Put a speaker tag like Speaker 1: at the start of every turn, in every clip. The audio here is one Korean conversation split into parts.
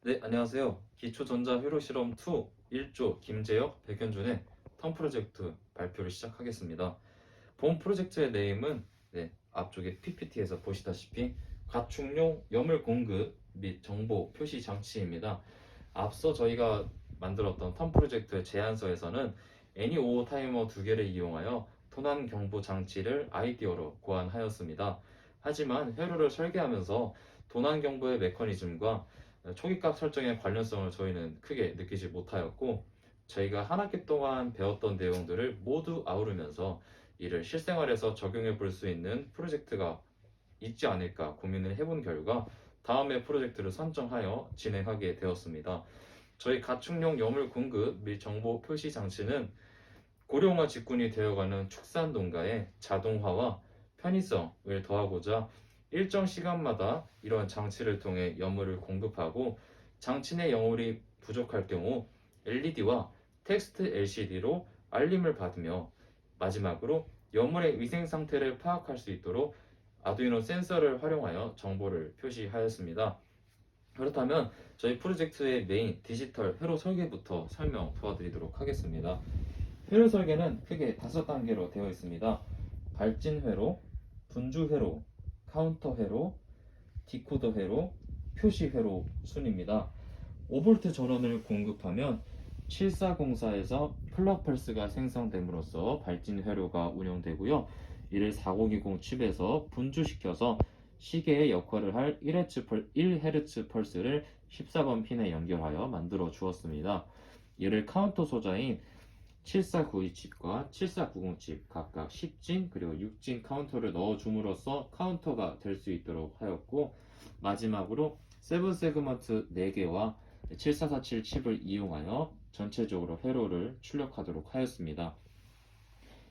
Speaker 1: 네, 안녕하세요. 기초전자 회로 실험 2 1조 김재혁, 백현준의 턴 프로젝트 발표를 시작하겠습니다. 본 프로젝트의 네임은 앞쪽에 PPT에서 보시다시피 가축용 염물 공급 및 정보 표시 장치입니다. 앞서 저희가 만들었던 턴 프로젝트 제안서에서는 애니오호 타이머 두 개를 이용하여 도난 경보 장치를 아이디어로 고안하였습니다. 하지만 회로를 설계하면서 도난 경보의 메커니즘과 초기값 설정의 관련성을 저희는 크게 느끼지 못하였고, 저희가 한 학기 동안 배웠던 내용들을 모두 아우르면서 이를 실생활에서 적용해 볼 수 있는 프로젝트가 있지 않을까 고민을 해본 결과 다음의 프로젝트를 선정하여 진행하게 되었습니다. 저희 가축용 염물 공급 및 정보 표시 장치는 고령화 직군이 되어가는 축산 농가의 자동화와 편의성을 더하고자 일정 시간마다 이러한 장치를 통해 염물을 공급하고, 장치 내 염물이 부족할 경우 LED와 텍스트 LCD로 알림을 받으며, 마지막으로 염물의 위생 상태를 파악할 수 있도록 아두이노 센서를 활용하여 정보를 표시하였습니다. 그렇다면 저희 프로젝트의 메인 디지털 회로 설계부터 설명 도와드리도록 하겠습니다. 회로 설계는 크게 5단계로 되어 있습니다. 발진 회로, 분주 회로, 카운터 회로, 디코더 회로, 표시 회로 순입니다. 5V 전원을 공급하면 7404에서 플럭 펄스가 생성됨으로써 발진 회로가 운영되고요. 이를 4020 칩에서 분주시켜서 시계의 역할을 할 1Hz 펄스를 14번 핀에 연결하여 만들어 주었습니다. 이를 카운터 소자인 7492 칩과 7490 칩 각각 10진 그리고 6진 카운터를 넣어줌으로써 카운터가 될 수 있도록 하였고, 마지막으로 세븐 세그먼트 4개와 7447 칩을 이용하여 전체적으로 회로를 출력하도록 하였습니다.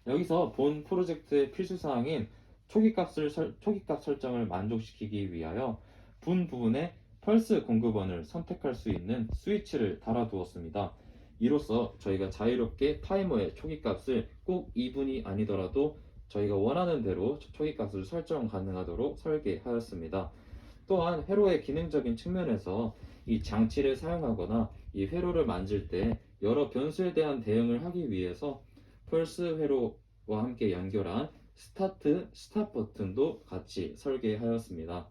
Speaker 1: 여기서 본 프로젝트의 필수사항인 초기값 설정을 만족시키기 위하여 분 부분에 펄스 공급원을 선택할 수 있는 스위치를 달아두었습니다. 이로써 저희가 자유롭게 타이머의 초기값을 꼭 2분이 아니더라도 저희가 원하는 대로 초기값을 설정 가능하도록 설계하였습니다. 또한 회로의 기능적인 측면에서 이 장치를 사용하거나 이 회로를 만질 때 여러 변수에 대한 대응을 하기 위해서 펄스 회로와 함께 연결한 스타트, 스탑 버튼도 같이 설계하였습니다.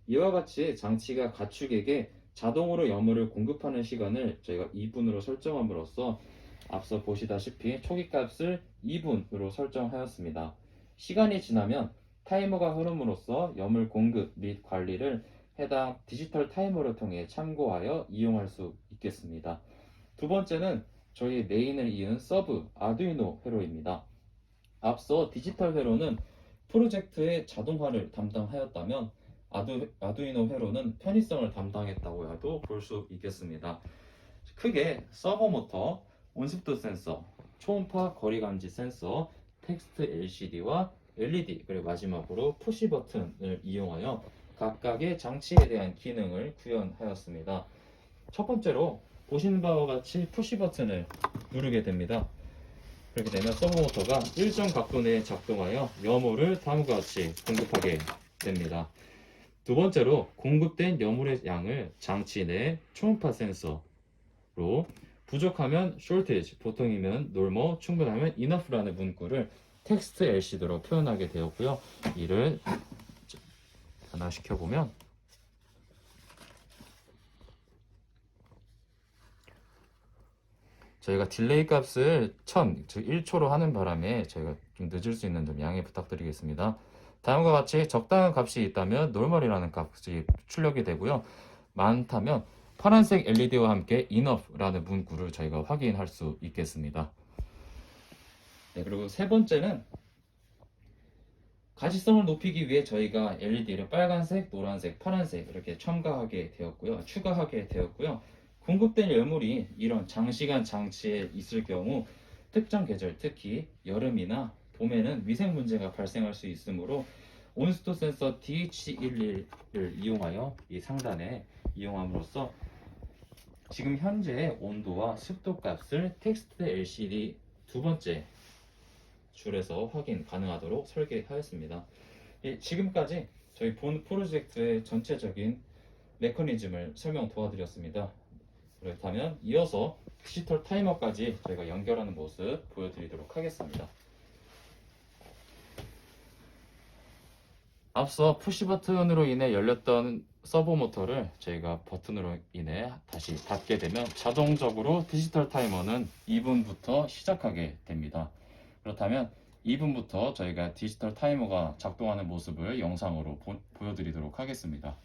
Speaker 1: 이와 같이 장치가 가축에게 자동으로 염물을 공급하는 시간을 저희가 2분으로 설정함으로써 앞서 보시다시피 초기값을 2분으로 설정하였습니다. 시간이 지나면 타이머가 흐름으로써 염물 공급 및 관리를 해당 디지털 타이머를 통해 참고하여 이용할 수 있겠습니다. 두 번째는 저희 메인을 이은 서브 아두이노 회로입니다. 앞서 디지털 회로는 프로젝트의 자동화를 담당하였다면 아두이노 회로는 편의성을 담당했다고 해도 볼 수 있겠습니다. 크게 서버 모터, 온습도 센서, 초음파 거리 감지 센서, 텍스트 LCD와 LED, 그리고 마지막으로 푸시 버튼을 이용하여 각각의 장치에 대한 기능을 구현하였습니다. 첫 번째로 보시는 바와 같이 푸시 버튼을 누르게 됩니다. 그렇게 되면 서버 모터가 일정 각도 내에 작동하여 염호를 다음과 같이 공급하게 됩니다. 두 번째로 공급된 염물의 양을 장치 내 초음파 센서로, 부족하면 shortage, 보통이면 normal, 충분하면 enough라는 문구를 텍스트 LCD로 표현하게 되었고요. 이를 변화시켜 보면 저희가 딜레이 값을 1000, 즉 1초로 하는 바람에 저희가 좀 늦을 수 있는 점 양해 부탁드리겠습니다. 다음과 같이 적당한 값이 있다면 normal이라는 값이 출력이 되고요. 많다면 파란색 LED와 함께 enough라는 문구를 저희가 확인할 수 있겠습니다. 네, 그리고 세 번째는 가시성을 높이기 위해 저희가 LED를 빨간색, 노란색, 파란색 이렇게 추가하게 되었고요. 공급된 열물이 이런 장시간 장치에 있을 경우 특정 계절, 특히 여름이나 봄에는 위생 문제가 발생할 수 있으므로 온습도 센서 DH11을 이용하여 이 상단에 이용함으로써 지금 현재의 온도와 습도 값을 텍스트 LCD 두 번째 줄에서 확인 가능하도록 설계하였습니다. 지금까지 저희 본 프로젝트의 전체적인 메커니즘을 설명 도와드렸습니다. 그렇다면 이어서 디지털 타이머까지 저희가 연결하는 모습 보여드리도록 하겠습니다. 앞서 푸시 버튼으로 인해 열렸던 서버 모터를 저희가 버튼으로 인해 다시 닫게 되면 자동적으로 디지털 타이머는 2분부터 시작하게 됩니다. 그렇다면 2분부터 저희가 디지털 타이머가 작동하는 모습을 영상으로 보여드리도록 하겠습니다.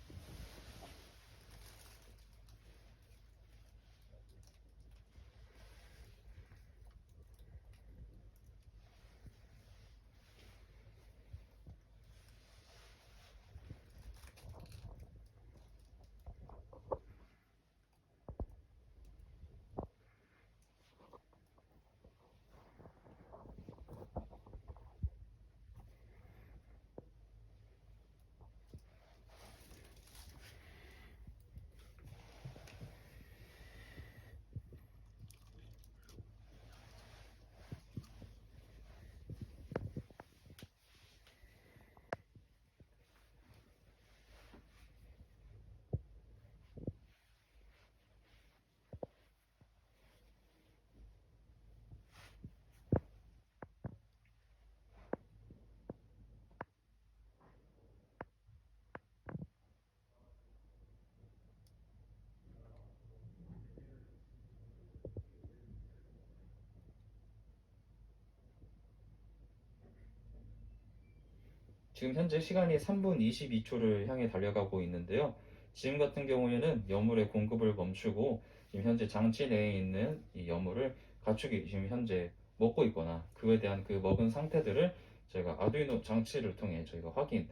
Speaker 1: 지금 현재 시간이 3분 22초를 향해 달려가고 있는데요. 지금 같은 경우에는 여물의 공급을 멈추고 지금 현재 장치 내에 있는 이 여물을 가축이 지금 현재 먹고 있거나 그에 대한 그 먹은 상태들을 저희가 아두이노 장치를 통해 저희가 확인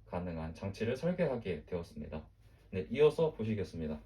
Speaker 1: 가능한 장치를 설계하게 되었습니다. 네, 이어서 보시겠습니다.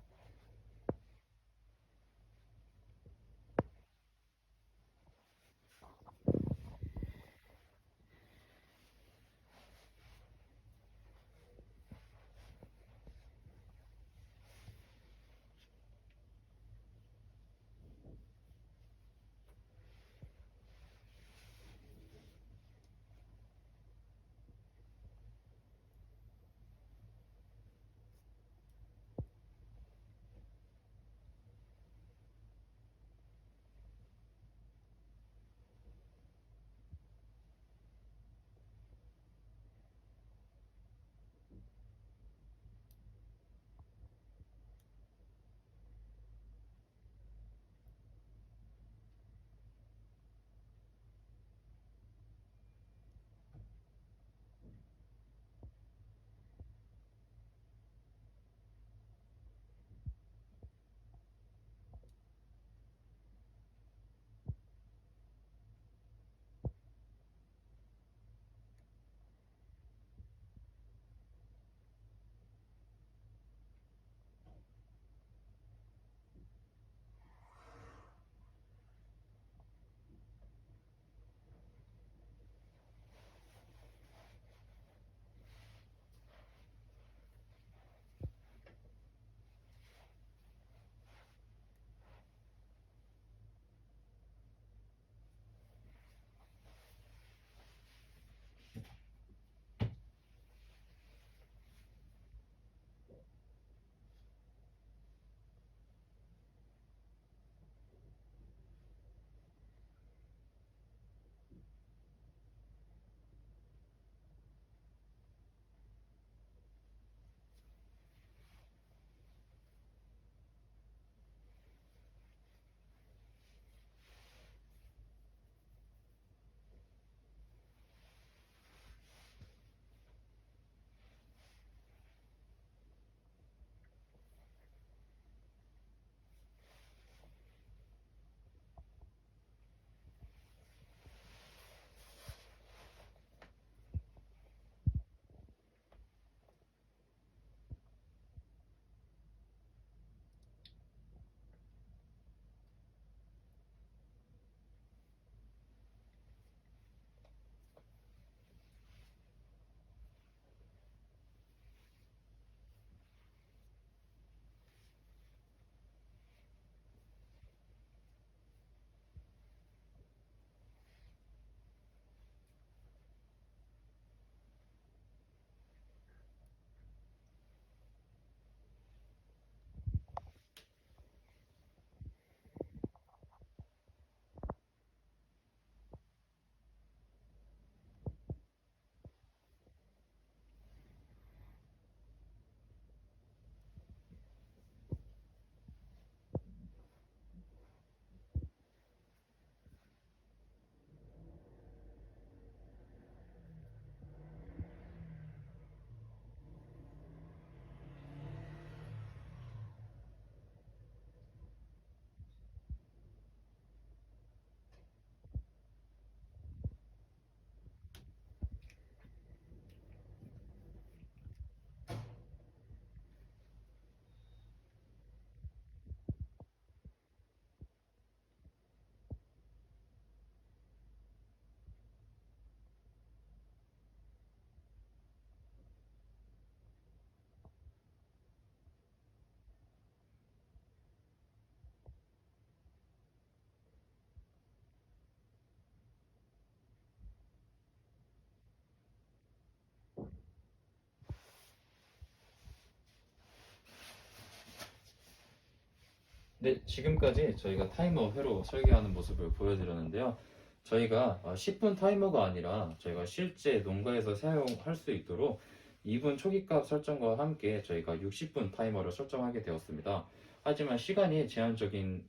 Speaker 1: 네, 지금까지 저희가 타이머 회로 설계하는 모습을 보여드렸는데요. 저희가 10분 타이머가 아니라 저희가 실제 농가에서 사용할 수 있도록 2분 초기값 설정과 함께 저희가 60분 타이머를 설정하게 되었습니다. 하지만 시간이 제한적인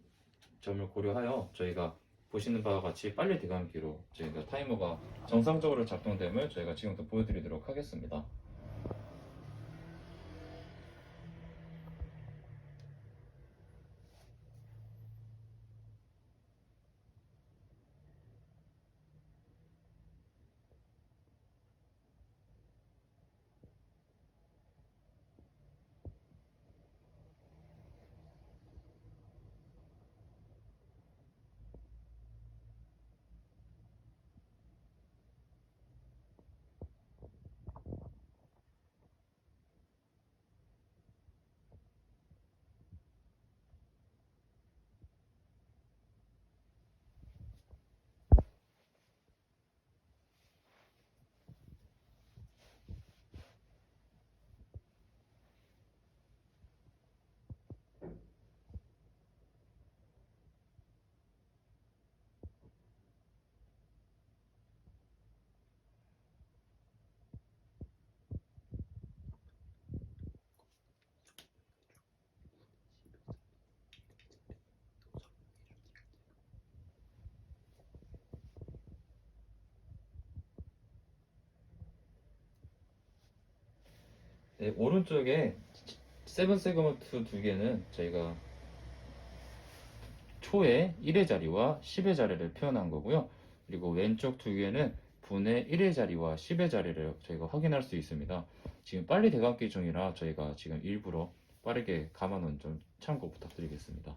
Speaker 1: 점을 고려하여 저희가 보시는 바와 같이 빨리 대감기로 저희가 타이머가 정상적으로 작동됨을 저희가 지금부터 보여드리도록 하겠습니다. 네, 오른쪽에 세븐 세그먼트 두 개는 저희가 초의 1의 자리와 10의 자리를 표현한 거고요. 그리고 왼쪽 두 개는 분의 1의 자리와 10의 자리를 저희가 확인할 수 있습니다. 지금 빨리 대감기 중이라 저희가 지금 일부러 빠르게 감아놓은 점 참고 부탁드리겠습니다.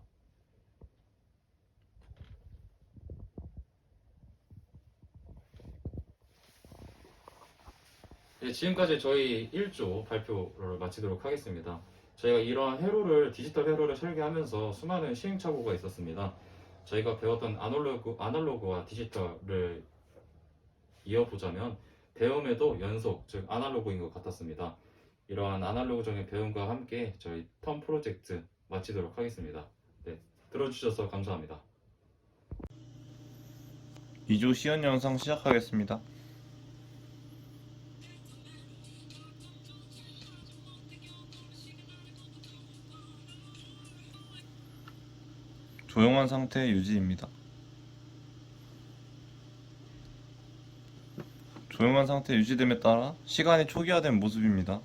Speaker 1: 네, 지금까지 저희 1조 발표를 마치도록 하겠습니다. 저희가 이러한 회로를 디지털 회로를 설계하면서 수많은 시행착오가 있었습니다. 저희가 배웠던 아날로그와 디지털을 이어보자면 배움에도 연속, 즉 아날로그인 것 같았습니다. 이러한 아날로그적인 배움과 함께 저희 턴 프로젝트 마치도록 하겠습니다. 네, 들어주셔서 감사합니다.
Speaker 2: 2조 시연 영상 시작하겠습니다. 조용한 상태 유지입니다. 조용한 상태 유지됨에 따라 시간이 초기화된 모습입니다.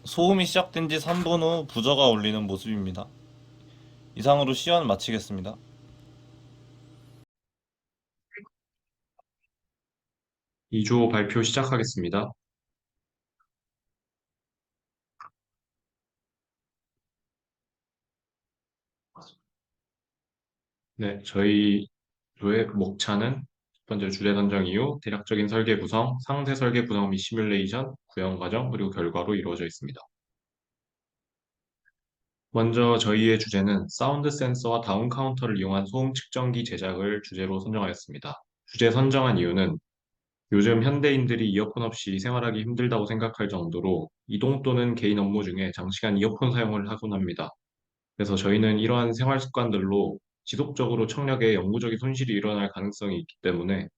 Speaker 2: 소음이 시작된 지 3분 후 부저가 울리는 모습입니다. 이상으로 시연 마치겠습니다.
Speaker 3: 2조 발표 시작하겠습니다. 네, 저희 조의 목차는 첫 번째 주제 선정 이후 대략적인 설계 구성, 상세 설계 구성 및 시뮬레이션, 구현 과정, 그리고 결과로 이루어져 있습니다. 먼저 저희의 주제는 사운드 센서와 다운 카운터를 이용한 소음 측정기 제작을 주제로 선정하였습니다. 주제 선정한 이유는 요즘 현대인들이 이어폰 없이 생활하기 힘들다고 생각할 정도로 이동 또는 개인 업무 중에 장시간 이어폰 사용을 하곤 합니다. 그래서 저희는 이러한 생활 습관들로 지속적으로 청력에 영구적인 손실이 일어날 가능성이 있기 때문에,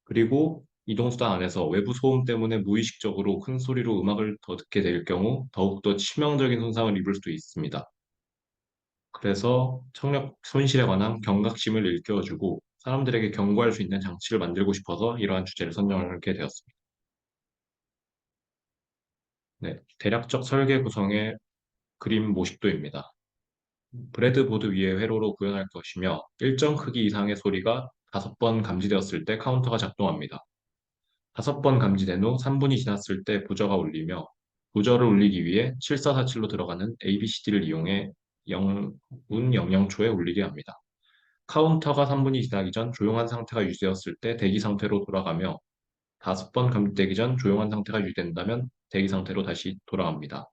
Speaker 3: 그리고 이동수단 안에서 외부 소음 때문에 무의식적으로 큰 소리로 음악을 더 듣게 될 경우 더욱더 치명적인 손상을 입을 수도 있습니다. 그래서 청력 손실에 관한 경각심을 일깨워주고 사람들에게 경고할 수 있는 장치를 만들고 싶어서 이러한 주제를 선정하게 되었습니다. 네, 대략적 설계 구성의 그림 모식도입니다. 브레드보드 위에 회로로 구현할 것이며 일정 크기 이상의 소리가 5번 감지되었을 때 카운터가 작동합니다. 5번 감지된 후 3분이 지났을 때 부저가 울리며 부저를 울리기 위해 7447로 들어가는 ABCD를 이용해 0분 00초에 울리게 합니다. 카운터가 3분이 지나기 전 조용한 상태가 유지되었을 때 대기 상태로 돌아가며 5번 감지되기 전 조용한 상태가 유지된다면 대기 상태로 다시 돌아갑니다.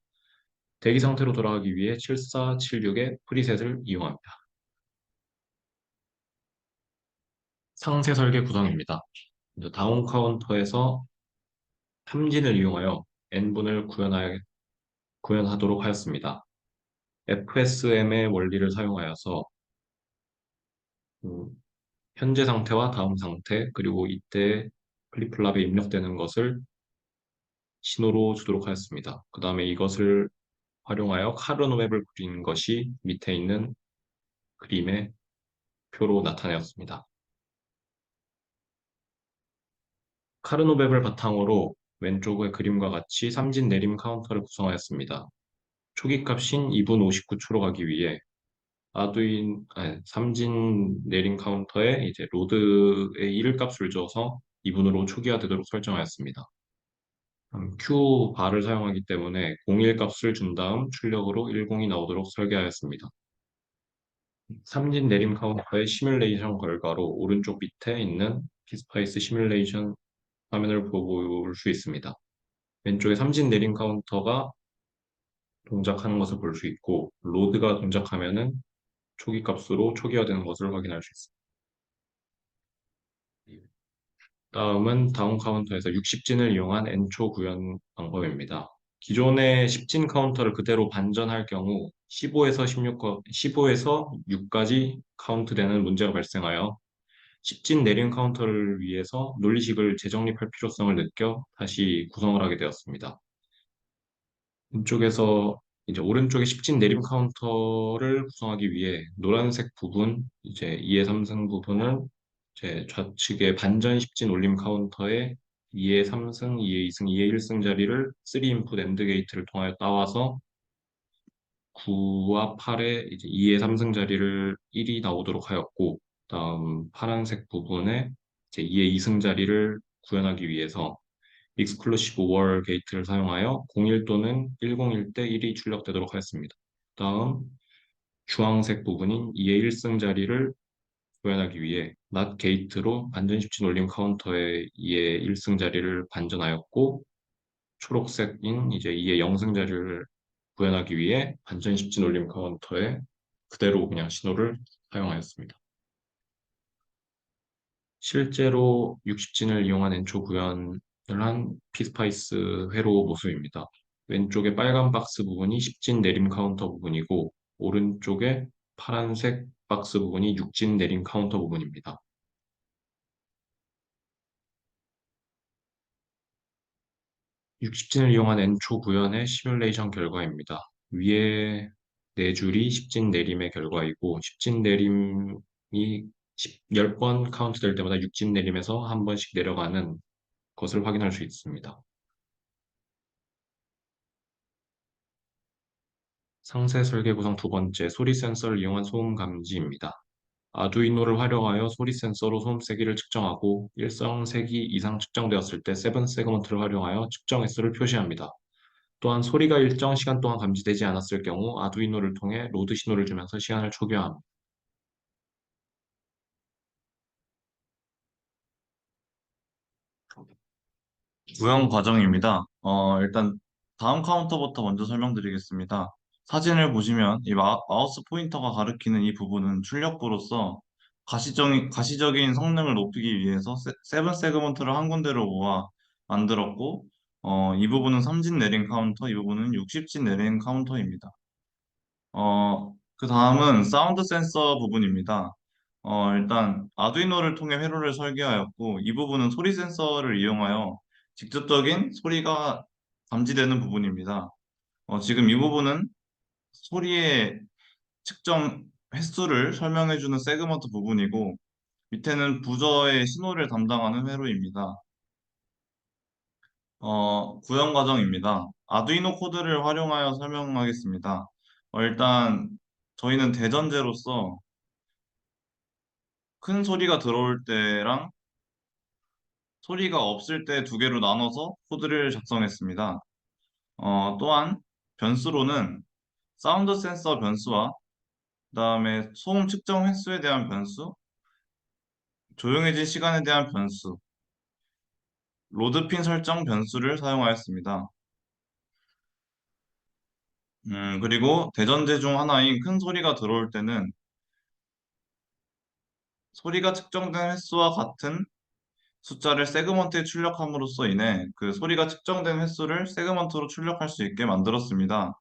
Speaker 3: 대기 상태로 돌아가기 위해 7476의 프리셋을 이용합니다. 상세 설계 구성입니다. 먼저 다운 카운터에서 탐진을 이용하여 n분을 구현하도록 하였습니다. FSM의 원리를 사용하여서 음, 현재 상태와 다음 상태, 그리고 이때 플립플랍에 입력되는 것을 신호로 주도록 하였습니다. 그 다음에 이것을 활용하여 카르노 맵을 그린 것이 밑에 있는 그림의 표로 나타내었습니다. 카르노 맵을 바탕으로 왼쪽의 그림과 같이 삼진 내림 카운터를 구성하였습니다. 초기 값인 2분 59초로 가기 위해 삼진 내림 카운터에 이제 로드의 1 값을 줘서 2분으로 초기화되도록 설정하였습니다. Q 바를 사용하기 때문에 01 값을 준 다음 출력으로 10이 나오도록 설계하였습니다. 삼진 내림 카운터의 시뮬레이션 결과로 오른쪽 밑에 있는 피스파이스 시뮬레이션 화면을 볼 수 있습니다. 왼쪽에 삼진 내림 카운터가 동작하는 것을 볼 수 있고, 로드가 동작하면은 초기 값으로 초기화되는 것을 확인할 수 있습니다. 다음은 다운 카운터에서 60진을 이용한 엔초 구현 방법입니다. 기존의 10진 카운터를 그대로 반전할 경우 15에서 6까지 카운트되는 문제가 발생하여 10진 내림 카운터를 위해서 논리식을 재정립할 필요성을 느껴 다시 구성을 하게 되었습니다. 왼쪽에서 이제 오른쪽에 10진 내림 카운터를 구성하기 위해 노란색 부분, 이제 2의 3승 부분은 이제 좌측에 반전 10진 올림 카운터에 2의 3승, 2의 2승, 2의 1승 자리를 3인풋 엔드 게이트를 통하여 따와서 9와 8에 이제 2의 3승 자리를 1이 나오도록 하였고, 다음 파란색 부분에 이제 2의 2승 자리를 구현하기 위해서 익스클루시브 월 게이트를 사용하여 01 또는 101 때 1이 출력되도록 하였습니다. 다음 주황색 부분인 2의 1승 자리를 구현하기 위해 not 게이트로 반전 10진 올림 카운터의 2의 1승 자리를 반전하였고, 초록색인 이제 2의 0승 자리를 구현하기 위해 반전 10진 올림 카운터에 그대로 그냥 신호를 사용하였습니다. 실제로 60진을 이용한 엔초 구현을 한 피스파이스 회로 모습입니다. 왼쪽에 빨간 박스 부분이 10진 내림 카운터 부분이고, 오른쪽에 파란색 박스 부분이 6진 내림 카운터 부분입니다. 60진을 이용한 엔초 구현의 시뮬레이션 결과입니다. 위에 네 줄이 10진 내림의 결과이고, 10진 내림이 10번 카운트 될 때마다 6진 내림에서 한 번씩 내려가는 것을 확인할 수 있습니다. 상세 설계 구성 두 번째, 소리 센서를 이용한 소음 감지입니다. 아두이노를 활용하여 소리 센서로 소음 세기를 측정하고 일정 세기 이상 측정되었을 때 세븐 세그먼트를 활용하여 측정 횟수를 표시합니다. 또한 소리가 일정 시간 동안 감지되지 않았을 경우 아두이노를 통해 로드 신호를 주면서 시간을 초기화합니다.
Speaker 2: 구형 과정입니다. 일단 다음 카운터부터 먼저 설명드리겠습니다. 사진을 보시면 이 마우스 포인터가 가리키는 이 부분은 출력부로서 가시적인 성능을 높이기 위해서 세븐 세그먼트를 한 군데로 모아 만들었고, 이 부분은 3진 내린 카운터, 이 부분은 60진 내린 카운터입니다. 그 다음은 사운드 센서 부분입니다. 일단 아두이노를 통해 회로를 설계하였고, 이 부분은 소리 센서를 이용하여 직접적인 소리가 감지되는 부분입니다. 지금 이 부분은 소리의 측정 횟수를 설명해주는 세그먼트 부분이고, 밑에는 부저의 신호를 담당하는 회로입니다. 구현 과정입니다. 아두이노 코드를 활용하여 설명하겠습니다. 일단 저희는 대전제로서 큰 소리가 들어올 때랑 소리가 없을 때 두 개로 나눠서 코드를 작성했습니다. 또한 변수로는 사운드 센서 변수와 그다음에 소음 측정 횟수에 대한 변수, 조용해진 시간에 대한 변수, 로드핀 설정 변수를 사용하였습니다. 그리고 대전제 중 하나인 큰 소리가 들어올 때는 소리가 측정된 횟수와 같은 숫자를 세그먼트에 출력함으로써 인해 그 소리가 측정된 횟수를 세그먼트로 출력할 수 있게 만들었습니다.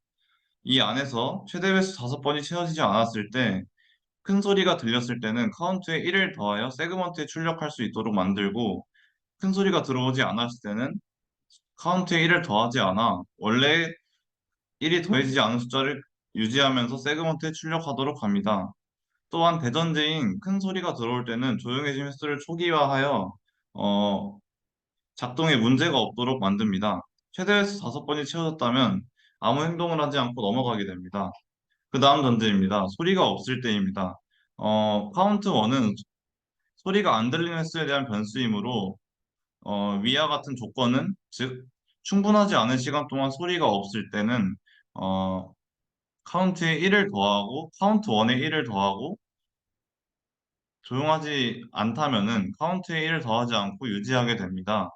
Speaker 2: 이 안에서 최대 횟수 5번이 채워지지 않았을 때 큰 소리가 들렸을 때는 카운트에 1을 더하여 세그먼트에 출력할 수 있도록 만들고, 큰 소리가 들어오지 않았을 때는 카운트에 1을 더하지 않아 원래 1이 더해지지 않은 숫자를 유지하면서 세그먼트에 출력하도록 합니다. 또한 대전제인 큰 소리가 들어올 때는 조용해진 횟수를 초기화하여 어, 작동에 문제가 없도록 만듭니다. 최대 횟수 5번이 채워졌다면 아무 행동을 하지 않고 넘어가게 됩니다. 그 다음 전제입니다. 소리가 없을 때입니다. 카운트 1은 소리가 안 들리는 횟수에 대한 변수이므로 위와 같은 조건은, 즉 충분하지 않은 시간 동안 소리가 없을 때는 어, 카운트에 1을 더하고 카운트 1에 1을 더하고, 조용하지 않다면은 카운트에 1을 더하지 않고 유지하게 됩니다.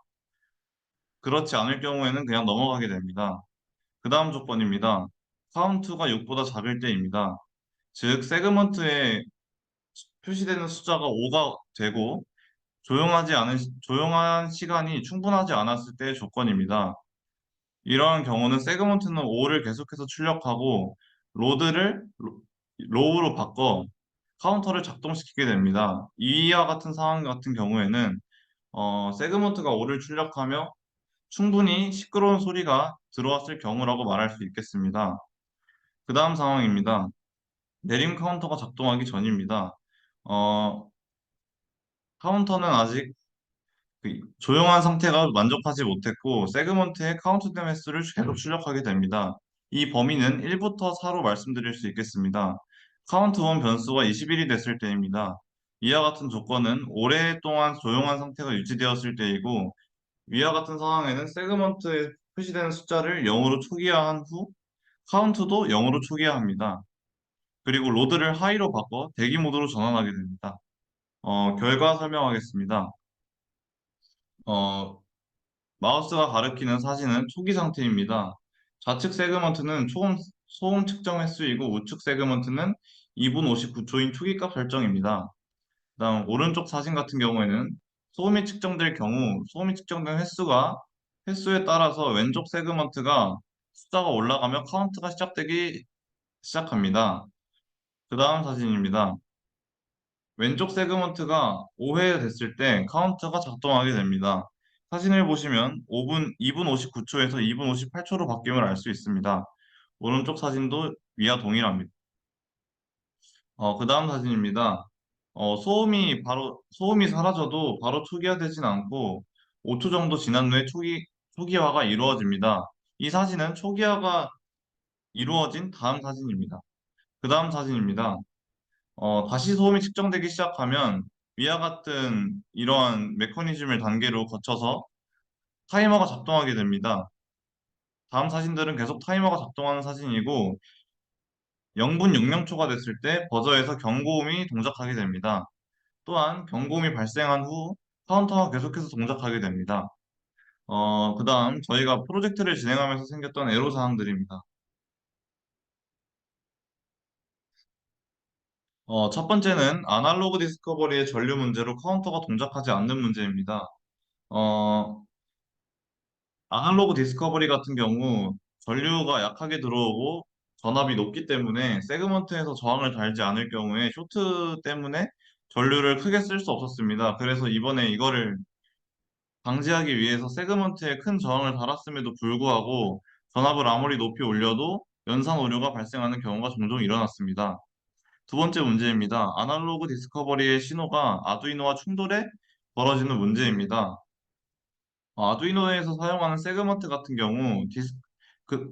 Speaker 2: 그렇지 않을 경우에는 그냥 넘어가게 됩니다. 그 다음 조건입니다. 카운트가 6보다 작을 때입니다. 즉 세그먼트에 표시되는 숫자가 5가 되고 조용한 시간이 충분하지 않았을 때의 조건입니다. 이러한 경우는 세그먼트는 5를 계속해서 출력하고 로드를 로우로 바꿔 카운터를 작동시키게 됩니다. 이와 같은 상황 같은 경우에는 세그먼트가 5를 출력하며 충분히 시끄러운 소리가 들어왔을 경우라고 말할 수 있겠습니다. 그 다음 상황입니다. 내림 카운터가 작동하기 전입니다. 어, 카운터는 아직 조용한 상태가 만족하지 못했고 세그먼트의 카운트된 횟수를 계속 출력하게 됩니다. 이 범위는 1부터 4로 말씀드릴 수 있겠습니다. 카운트 1 변수가 21이 됐을 때입니다. 이와 같은 조건은 오랫동안 조용한 상태가 유지되었을 때이고, 위와 같은 상황에는 세그먼트에 표시되는 숫자를 0으로 초기화한 후 카운트도 0으로 초기화합니다. 그리고 로드를 하이로 바꿔 대기 모드로 전환하게 됩니다. 결과 설명하겠습니다. 어, 마우스가 가리키는 사진은 초기 상태입니다. 좌측 세그먼트는 소음 측정 횟수이고 우측 세그먼트는 2분 59초인 초기값 설정입니다. 그다음 오른쪽 사진 같은 경우에는 소음이 측정될 경우 소음이 측정된 횟수에 따라서 왼쪽 세그먼트가 숫자가 올라가며 카운트가 시작되기 시작합니다. 그 다음 사진입니다. 왼쪽 세그먼트가 5회 됐을 때 카운트가 작동하게 됩니다. 사진을 보시면 2분 59초에서 2분 58초로 바뀜을 알 수 있습니다. 오른쪽 사진도 위와 동일합니다. 그 다음 사진입니다. 소음이 사라져도 바로 초기화되진 않고 5초 정도 지난 후에 초기화가 이루어집니다. 이 사진은 초기화가 이루어진 다음 사진입니다. 그 다음 사진입니다. 다시 소음이 측정되기 시작하면 위와 같은 이러한 메커니즘을 단계로 거쳐서 타이머가 작동하게 됩니다. 다음 사진들은 계속 타이머가 작동하는 사진이고 0분 6명초가 됐을 때 버저에서 경고음이 동작하게 됩니다. 또한 경고음이 발생한 후 카운터가 계속해서 동작하게 됩니다. 그 다음 저희가 프로젝트를 진행하면서 생겼던 애로사항들입니다. 첫 번째는 아날로그 디스커버리의 전류 문제로 카운터가 동작하지 않는 문제입니다. 어, 아날로그 디스커버리 같은 경우 전류가 약하게 들어오고 전압이 높기 때문에 세그먼트에서 저항을 달지 않을 경우에 쇼트 때문에 전류를 크게 쓸 수 없었습니다. 그래서 이번에 이거를 방지하기 위해서 세그먼트에 큰 저항을 달았음에도 불구하고 전압을 아무리 높이 올려도 연산 오류가 발생하는 경우가 종종 일어났습니다. 두 번째 문제입니다. 아날로그 디스커버리의 신호가 아두이노와 충돌해 벌어지는 문제입니다. 아두이노에서 사용하는 세그먼트 같은 경우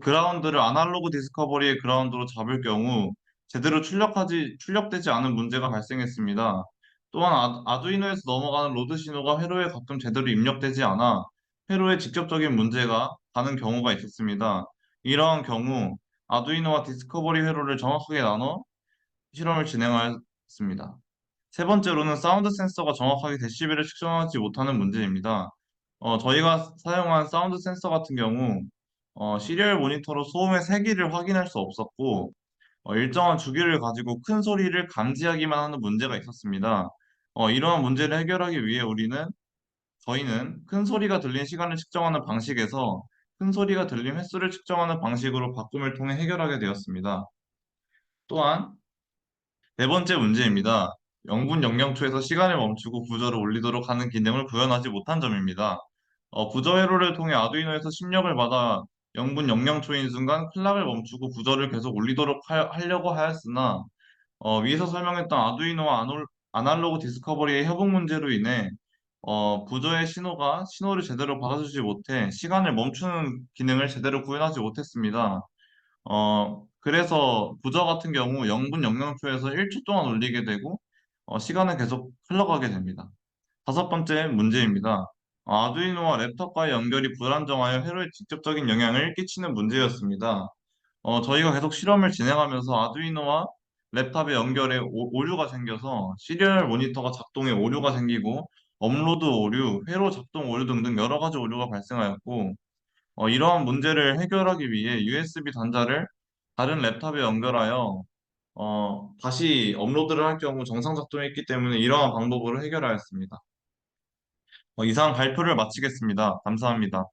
Speaker 2: 그라운드를 아날로그 디스커버리의 그라운드로 잡을 경우 제대로 출력되지 않은 문제가 발생했습니다. 또한 아두이노에서 넘어가는 로드 신호가 회로에 가끔 제대로 입력되지 않아 회로에 직접적인 문제가 가는 경우가 있었습니다. 이러한 경우 아두이노와 디스커버리 회로를 정확하게 나눠 실험을 진행하였습니다. 세 번째로는 사운드 센서가 정확하게 데시벨을 측정하지 못하는 문제입니다. 저희가 사용한 사운드 센서 같은 경우 시리얼 모니터로 소음의 세기를 확인할 수 없었고 일정한 주기를 가지고 큰 소리를 감지하기만 하는 문제가 있었습니다. 이러한 문제를 해결하기 위해 저희는 큰 소리가 들린 시간을 측정하는 방식에서 큰 소리가 들린 횟수를 측정하는 방식으로 바꿈을 통해 해결하게 되었습니다. 또한 네 번째 문제입니다. 0분 0영초에서 시간을 멈추고 부저를 올리도록 하는 기능을 구현하지 못한 점입니다. 부저 회로를 통해 아두이노에서 입력을 받아 0분 00초인 순간 클락을 멈추고 부저를 계속 올리도록 하려고 하였으나 위에서 설명했던 아두이노와 아날로그 디스커버리의 협응 문제로 인해 부저의 신호를 제대로 받아주지 못해 시간을 멈추는 기능을 제대로 구현하지 못했습니다. 그래서 부저 같은 경우 0분 00초에서 1초 동안 울리게 되고 시간은 계속 흘러가게 됩니다. 다섯 번째 문제입니다. 아두이노와 랩탑과의 연결이 불안정하여 회로에 직접적인 영향을 끼치는 문제였습니다. 저희가 계속 실험을 진행하면서 아두이노와 랩탑의 연결에 오류가 생겨서 시리얼 모니터가 작동에 오류가 생기고 업로드 오류, 회로 작동 오류 등등 여러 가지 오류가 발생하였고 이러한 문제를 해결하기 위해 USB 단자를 다른 랩탑에 연결하여 다시 업로드를 할 경우 정상 작동했기 때문에 이러한 방법으로 해결하였습니다. 이상 발표를 마치겠습니다. 감사합니다.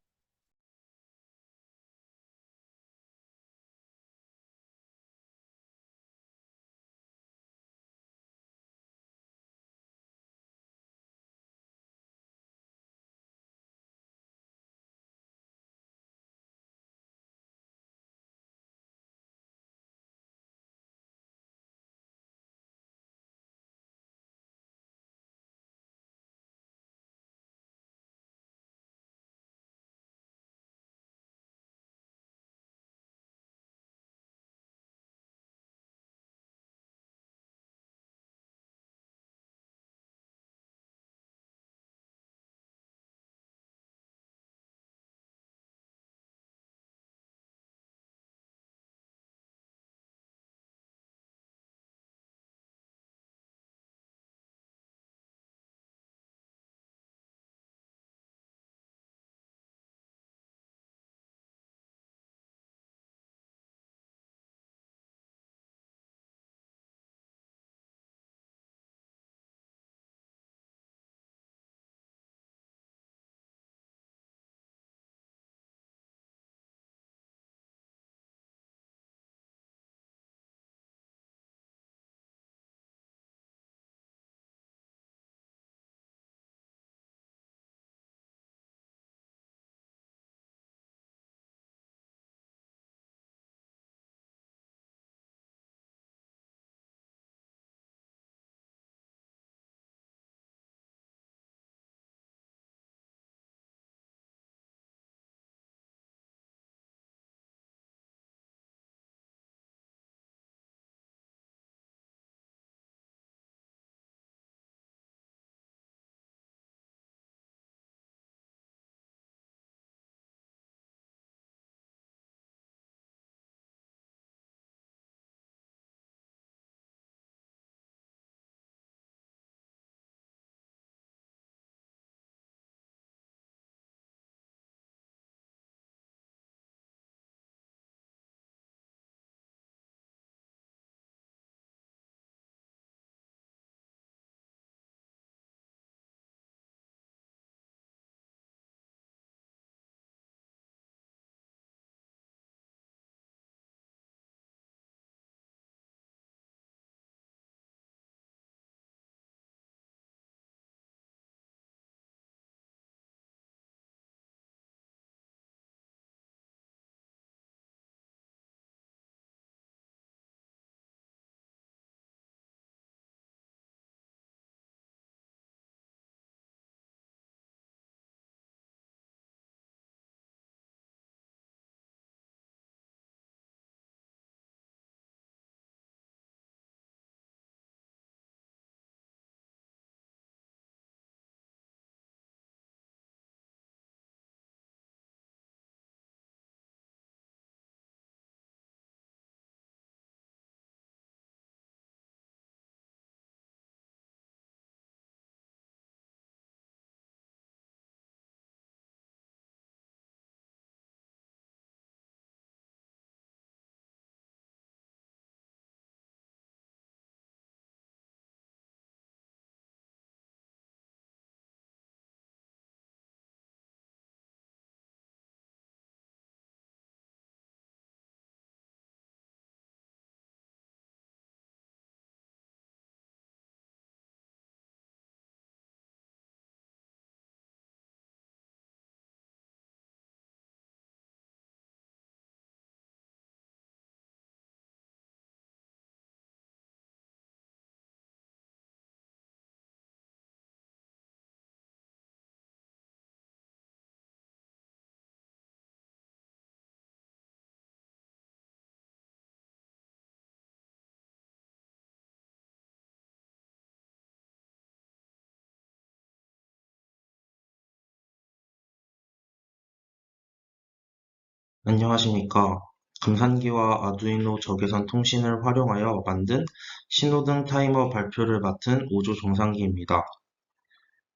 Speaker 4: 안녕하십니까. 금산기와 아두이노 적외선 통신을 활용하여 만든 신호등 타이머 발표를 맡은 오조 정상기입니다.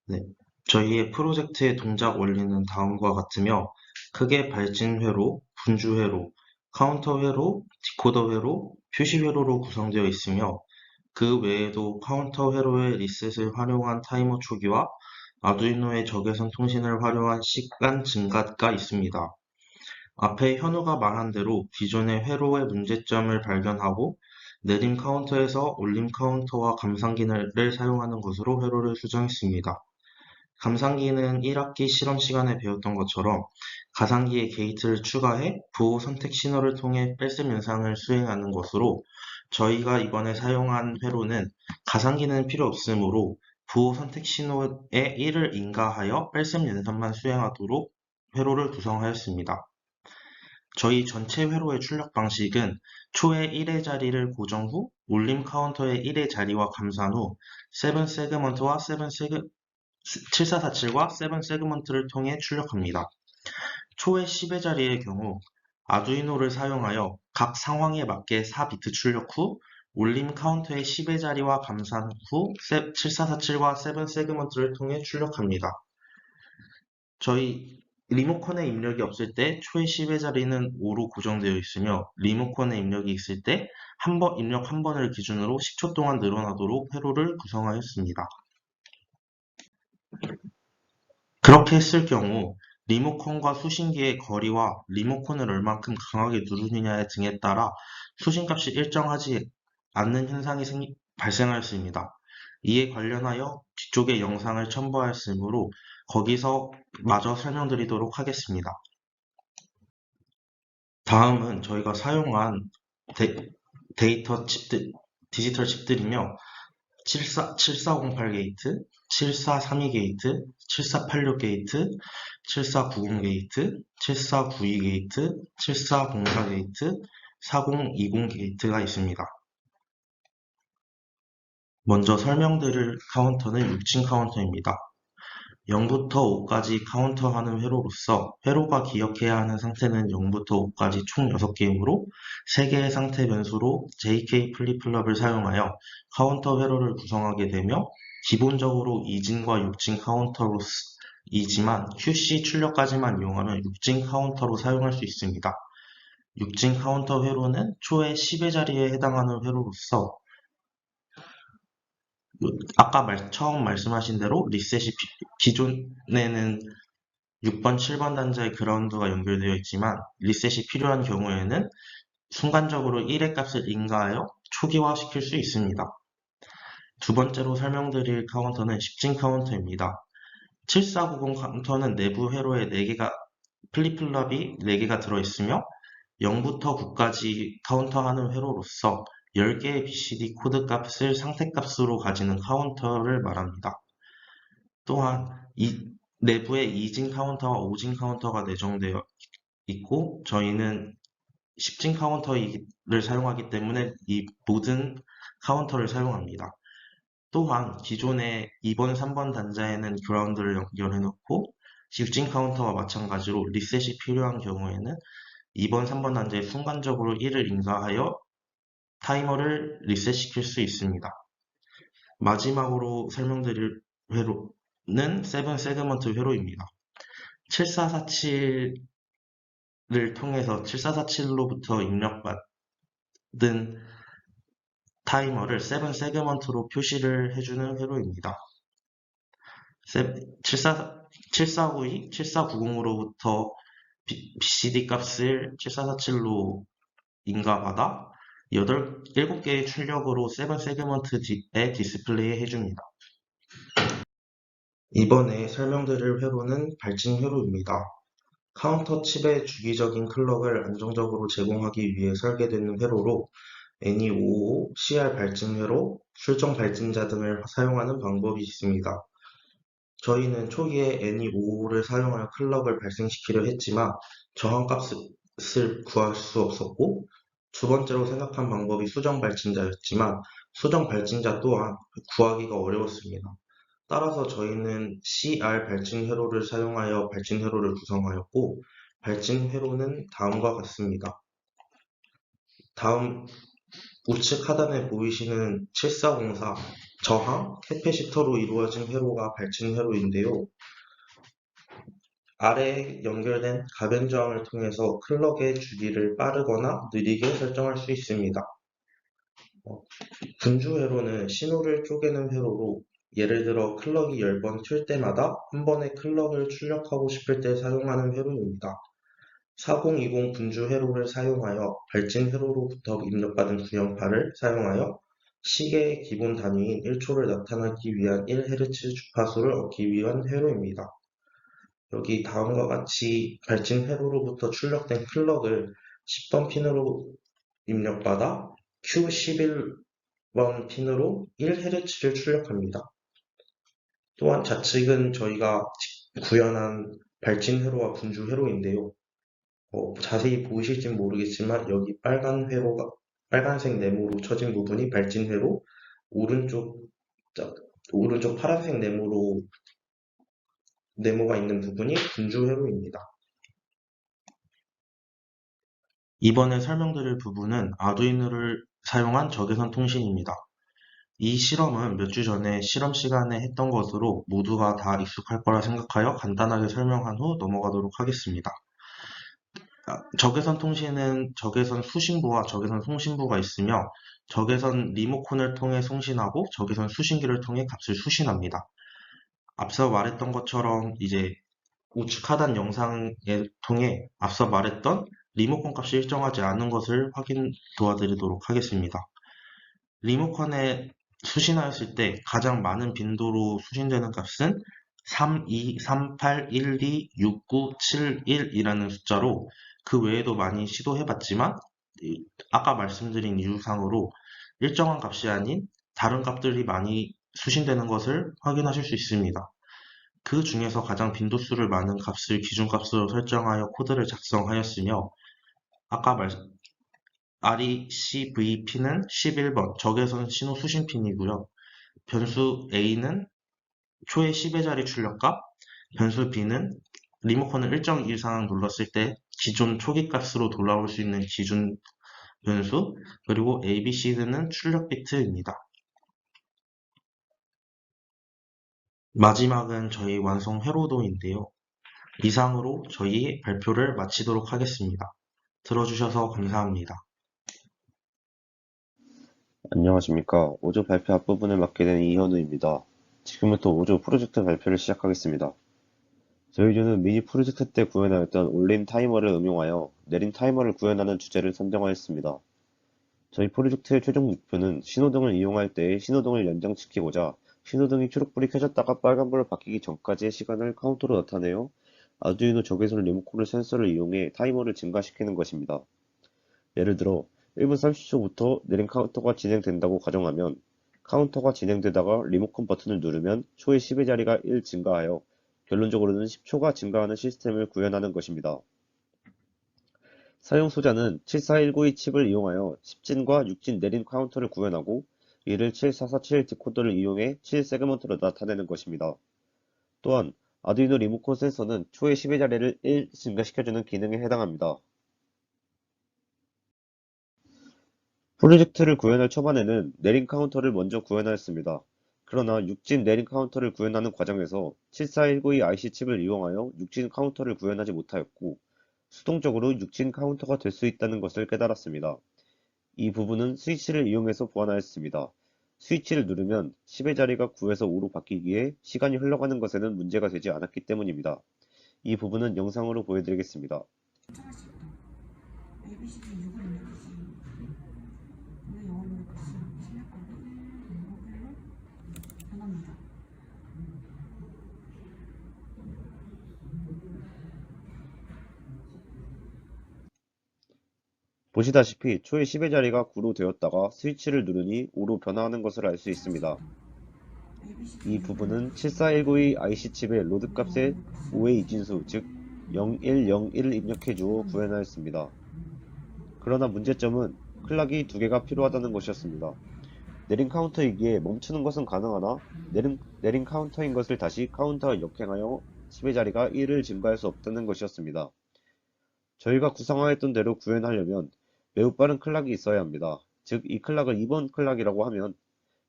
Speaker 4: 네, 저희의 프로젝트의 동작 원리는 다음과 같으며 크게 발진 회로, 분주 회로, 카운터 회로, 디코더 회로, 표시 회로로 구성되어 있으며 그 외에도 카운터 회로의 리셋을 활용한 타이머 초기와 아두이노의 적외선 통신을 활용한 시간 증가가 있습니다. 앞에 현우가 말한 대로 기존의 회로의 문제점을 발견하고 내림 카운터에서 올림 카운터와 감상기를 사용하는 것으로 회로를 수정했습니다. 감상기는 1학기 실험 시간에 배웠던 것처럼 가상기에 게이트를 추가해 부호 선택 신호를 통해 뺄셈 연상을 수행하는 것으로 저희가 이번에 사용한 회로는 가상기는 필요 없으므로 부호 선택 신호에 1을 인가하여 뺄셈 연산만 수행하도록 회로를 구성하였습니다. 저희 전체 회로의 출력 방식은 초의 1의 자리를 고정 후 올림 카운터의 1의 자리와 감산 후 7 세그먼트와 7447과 7 세그먼트를 통해 출력합니다. 초의 10의 자리의 경우 아두이노를 사용하여 각 상황에 맞게 4비트 출력 후 올림 카운터의 10의 자리와 감산 후 7447과 7 세그먼트를 통해 출력합니다. 저희 리모컨에 입력이 없을 때 초의 10의 자리는 5로 고정되어 있으며 리모컨에 입력이 있을 때 입력 한 번을 기준으로 10초 동안 늘어나도록 회로를 구성하였습니다. 그렇게 했을 경우 리모컨과 수신기의 거리와 리모컨을 얼만큼 강하게 누르느냐 등에 따라 수신값이 일정하지 않는 현상이 발생하였습니다. 이에 관련하여 뒤쪽에 영상을 첨부하였으므로 거기서 마저 설명드리도록 하겠습니다. 다음은 저희가 사용한 데이터 칩들, 디지털 칩들이며 7408 게이트, 7432 게이트, 7486 게이트, 7490 게이트, 7492 게이트, 7404 게이트, 4020 게이트가 있습니다. 먼저 설명드릴 카운터는 6진 카운터입니다. 0부터 5까지 카운터하는 회로로서 회로가 기억해야 하는 상태는 0부터 5까지 총 6개이므로 3개의 상태 변수로 JK 플립플롭을 사용하여 카운터 회로를 구성하게 되며 기본적으로 2진과 6진 카운터로이지만 QC 출력까지만 이용하면 6진 카운터로 사용할 수 있습니다. 6진 카운터 회로는 초의 10의 자리에 해당하는 회로로서 아까 처음 말씀하신 대로 리셋이 기존에는 6번, 7번 단자의 그라운드가 연결되어 있지만 리셋이 필요한 경우에는 순간적으로 1의 값을 인가하여 초기화시킬 수 있습니다. 두 번째로 설명드릴 카운터는 10진 카운터입니다. 7490 카운터는 내부 회로에 4개가 플립플롭이 4개가 들어있으며 0부터 9까지 카운터하는 회로로서 10개의 BCD 코드 값을 상태값으로 가지는 카운터를 말합니다. 또한 이 내부에 2진 카운터와 5진 카운터가 내정되어 있고 저희는 10진 카운터를 사용하기 때문에 이 모든 카운터를 사용합니다. 또한 기존의 2번, 3번 단자에는 그라운드를 연결해 놓고 6진 카운터와 마찬가지로 리셋이 필요한 경우에는 2번, 3번 단자에 순간적으로 1을 인가하여 타이머를 리셋시킬 수 있습니다. 마지막으로 설명드릴 회로는 7 세그먼트 회로입니다. 7447을 통해서 7447로부터 입력받은 타이머를 7 세그먼트로 표시를 해주는 회로입니다. 7492, 7490으로부터 BCD 값을 7447로 인가받아 7개의 출력으로 7 세그먼트에 디스플레이 해줍니다. 이번에 설명드릴 회로는 발진 회로입니다. 카운터 칩의 주기적인 클럭을 안정적으로 제공하기 위해 설계되는 회로로 NE555, CR 발진 회로, 출정 발진자 등을 사용하는 방법이 있습니다. 저희는 초기에 NE555를 사용하여 클럭을 발생시키려 했지만 저항값을 구할 수 없었고 두 번째로 생각한 방법이 수정 발진자였지만 수정 발진자 또한 구하기가 어려웠습니다. 따라서 저희는 CR 발진 회로를 사용하여 발진 회로를 구성하였고 발진 회로는 다음과 같습니다. 다음 우측 하단에 보이시는 7404 저항 캐패시터로 이루어진 회로가 발진 회로인데요. 아래에 연결된 가변 저항을 통해서 클럭의 주기를 빠르거나 느리게 설정할 수 있습니다. 분주 회로는 신호를 쪼개는 회로로 예를 들어 클럭이 10번 튈 때마다 한 번에 클럭을 출력하고 싶을 때 사용하는 회로입니다. 4020 분주 회로를 사용하여 발진 회로로부터 입력받은 구형파를 사용하여 시계의 기본 단위인 1초를 나타내기 위한 1Hz 주파수를 얻기 위한 회로입니다. 여기 다음과 같이 발진 회로로부터 출력된 클럭을 10번 핀으로 입력받아 Q11번 핀으로 1Hz를 출력합니다. 또한 좌측은 저희가 구현한 발진 회로와 분주 회로인데요. 자세히 보이실지 모르겠지만 여기 빨간색 네모로 쳐진 부분이 발진 회로, 오른쪽 파란색 네모가 있는 부분이 분주 회로입니다. 이번에 설명드릴 부분은 아두이노를 사용한 적외선 통신입니다. 이 실험은 몇 주 전에 실험 시간에 했던 것으로 모두가 다 익숙할 거라 생각하여 간단하게 설명한 후 넘어가도록 하겠습니다. 적외선 통신은 적외선 수신부와 적외선 송신부가 있으며 적외선 리모컨을 통해 송신하고 적외선 수신기를 통해 값을 수신합니다. 앞서 말했던 것처럼 이제 우측 하단 영상에 통해 앞서 말했던 리모컨 값이 일정하지 않은 것을 도와드리도록 하겠습니다. 리모컨에 수신하였을 때 가장 많은 빈도로 수신되는 값은 32, 38, 12, 69, 71이라는 숫자로 그 외에도 많이 시도해봤지만 아까 말씀드린 이유상으로 일정한 값이 아닌 다른 값들이 많이 수신되는 것을 확인하실 수 있습니다. 그 중에서 가장 빈도수를 많은 값을 기준값으로 설정하여 코드를 작성하였으며 아까 RECVP는 11번 적외선 신호 수신 핀이고요. 변수 A는 초의 10의 자리 출력값, 변수 B는 리모컨을 일정 이상 눌렀을 때 기존 초기 값으로 돌아올 수 있는 기준 변수, 그리고 ABC는 출력 비트입니다. 마지막은 저희 완성 회로도인데요. 이상으로 저희 발표를 마치도록 하겠습니다. 들어주셔서 감사합니다.
Speaker 5: 안녕하십니까. 5조 발표 앞부분을 맡게 된 이현우입니다. 지금부터 5조 프로젝트 발표를 시작하겠습니다. 저희 조는 미니 프로젝트 때 구현하였던 올림 타이머를 응용하여 내림 타이머를 구현하는 주제를 선정하였습니다. 저희 프로젝트의 최종 목표는 신호등을 이용할 때의 신호등을 연장시키고자 신호등이 초록불이 켜졌다가 빨간불로 바뀌기 전까지의 시간을 카운터로 나타내어 아두이노 적외선 리모컨을 센서를 이용해 타이머를 증가시키는 것입니다. 예를 들어 1분 30초부터 내림 카운터가 진행된다고 가정하면 카운터가 진행되다가 리모컨 버튼을 누르면 초의 10의 자리가 1 증가하여 결론적으로는 10초가 증가하는 시스템을 구현하는 것입니다. 사용 소자는 74192 칩을 이용하여 10진과 6진 내림 카운터를 구현하고 이를 7447 디코더를 이용해 7세그먼트로 나타내는 것입니다. 또한 아두이노 리모컨 센서는 초의 10의 자리를 1 증가시켜주는 기능에 해당합니다. 프로젝트를 구현할 초반에는 내림 카운터를 먼저 구현하였습니다. 그러나 6진 내림 카운터를 구현하는 과정에서 74192 IC 칩을 이용하여 6진 카운터를 구현하지 못하였고 수동적으로 6진 카운터가 될 수 있다는 것을 깨달았습니다. 이 부분은 스위치를 이용해서 보완하였습니다. 스위치를 누르면 10의 자리가 9에서 5로 바뀌기에 시간이 흘러가는 것에는 문제가 되지 않았기 때문입니다. 이 부분은 영상으로 보여드리겠습니다. 보시다시피 초의 10의 자리가 9로 되었다가 스위치를 누르니 5로 변화하는 것을 알 수 있습니다. 이 부분은 74192 IC 칩의 로드 값에 5의 이진수, 즉 0101을 입력해 주어 구현하였습니다. 그러나 문제점은 클락이 2개가 필요하다는 것이었습니다. 내림 카운터이기에 멈추는 것은 가능하나 내림 카운터인 것을 다시 카운터와 역행하여 10의 자리가 1을 증가할 수 없다는 것이었습니다. 저희가 구상하였던 대로 구현하려면 매우 빠른 클락이 있어야 합니다. 즉, 이 클락을 2번 클락이라고 하면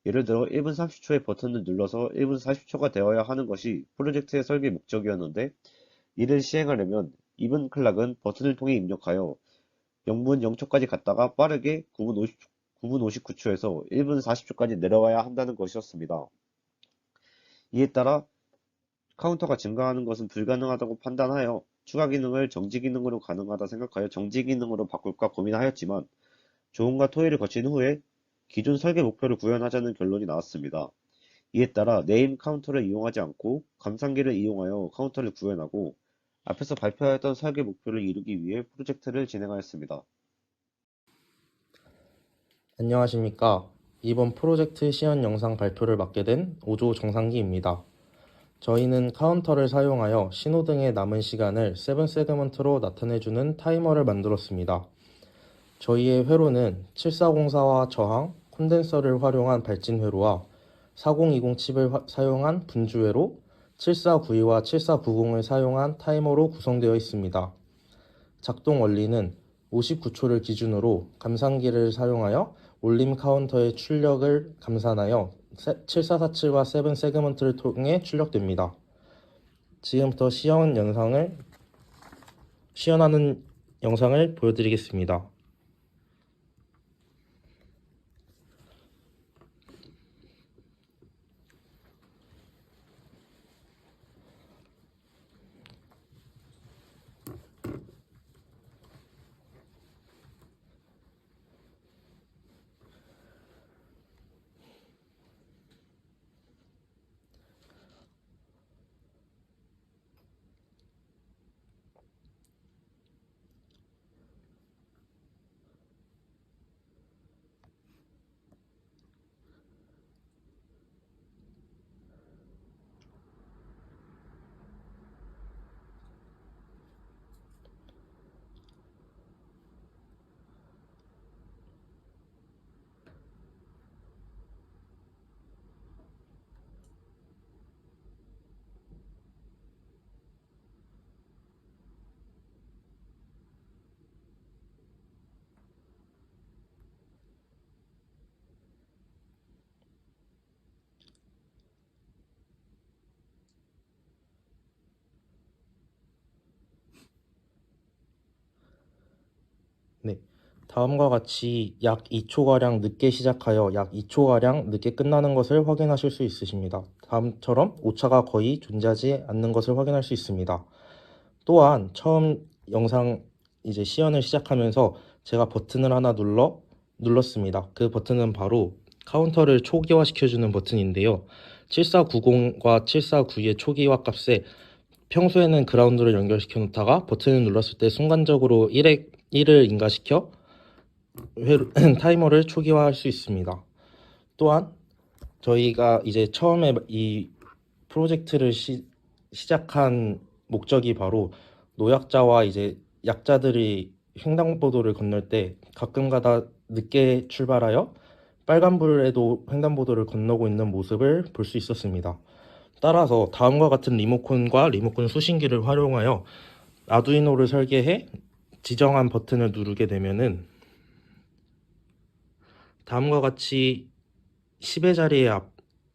Speaker 5: 예를 들어 1분 30초의 버튼을 눌러서 1분 40초가 되어야 하는 것이 프로젝트의 설계 목적이었는데 이를 시행하려면 2분 클락은 버튼을 통해 입력하여 0분 0초까지 갔다가 빠르게 9분 59초에서 1분 40초까지 내려와야 한다는 것이었습니다. 이에 따라 카운터가 증가하는 것은 불가능하다고 판단하여 추가 기능을 정지 기능으로 가능하다 생각하여 정지 기능으로 바꿀까 고민하였지만 조언과 토의를 거친 후에 기존 설계 목표를 구현하자는 결론이 나왔습니다. 이에 따라 네임 카운터를 이용하지 않고 감상기를 이용하여 카운터를 구현하고 앞에서 발표하였던 설계 목표를 이루기 위해 프로젝트를 진행하였습니다.
Speaker 4: 안녕하십니까. 이번 프로젝트 시연 영상 발표를 맡게 된 오조 정상기입니다. 저희는 카운터를 사용하여 신호등의 남은 시간을 7세그먼트로 나타내주는 타이머를 만들었습니다. 저희의 회로는 7404와 저항, 콘덴서를 활용한 발진 회로와 4020 칩을 사용한 분주 회로, 7492와 7490을 사용한 타이머로 구성되어 있습니다. 작동 원리는 59초를 기준으로 감상기를 사용하여 올림 카운터의 출력을 감산하여 7447과 7세그먼트를 통해 출력됩니다. 지금부터 시연하는 영상을 보여드리겠습니다. 네, 다음과 같이 약 2초가량 늦게 시작하여 약 2초가량 늦게 끝나는 것을 확인하실 수 있으십니다. 다음처럼 오차가 거의 존재하지 않는 것을 확인할 수 있습니다. 또한 처음 영상 시연을 시작하면서 제가 버튼을 하나 눌렀습니다. 그 버튼은 바로 카운터를 초기화 시켜주는 버튼인데요. 7490과 7492의 초기화 값에 평소에는 그라운드를 연결시켜 놓다가 버튼을 눌렀을 때 순간적으로 1을 인가시켜 타이머를 초기화할 수 있습니다. 또한 저희가 처음에 이 프로젝트를 시작한 목적이 바로 노약자와 약자들이 횡단보도를 건널 때 가끔가다 늦게 출발하여 빨간불에도 횡단보도를 건너고 있는 모습을 볼 수 있었습니다. 따라서 다음과 같은 리모컨과 리모컨 수신기를 활용하여 아두이노를 설계해 지정한 버튼을 누르게 되면은 다음과 같이 10의 자리에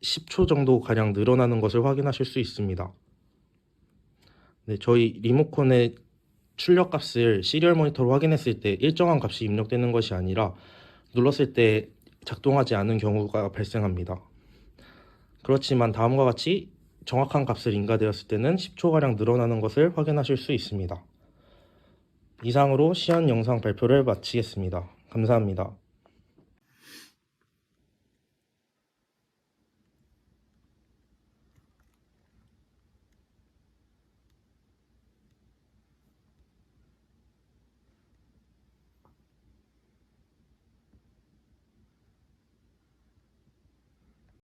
Speaker 4: 10초 정도 가량 늘어나는 것을 확인하실 수 있습니다. 네, 저희 리모컨의 출력 값을 시리얼 모니터로 확인했을 때 일정한 값이 입력되는 것이 아니라 눌렀을 때 작동하지 않은 경우가 발생합니다. 그렇지만 다음과 같이 정확한 값을 인가되었을 때는 10초가량 늘어나는 것을 확인하실 수 있습니다. 이상으로 시연 영상 발표를 마치겠습니다. 감사합니다.